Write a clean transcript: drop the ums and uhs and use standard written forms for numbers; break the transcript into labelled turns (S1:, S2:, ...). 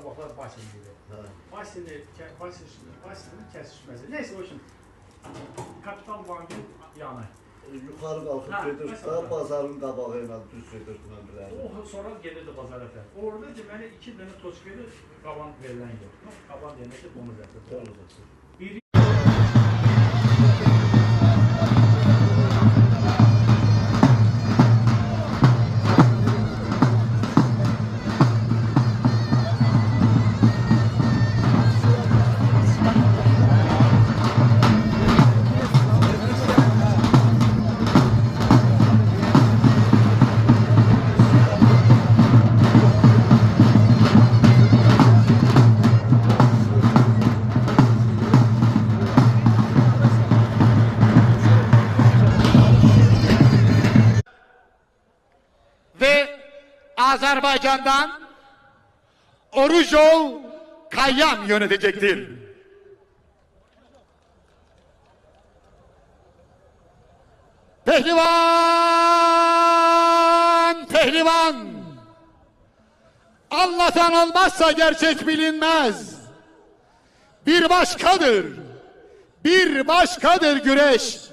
S1: sabahlar Basin dedi. Basin'in kesişmesi. Neyse o şimdi. Kapital Bank'ın yanı.
S2: Yukarı kalkıp gedirsə, bazarın qabağı ilə düz gedirdim mən bilərəm.
S1: O sonra gelirdi bazara falan. Orada deməli 2 dənə toçkeli qaban verilən yox. Qaban demək ki, bunu zətdir. Biri
S3: Azerbaycan'dan Orujol Kayyam yönetecektir. Pehlivan, pehlivan. Anlatan olmazsa gerçek bilinmez. Bir başkadır güreş.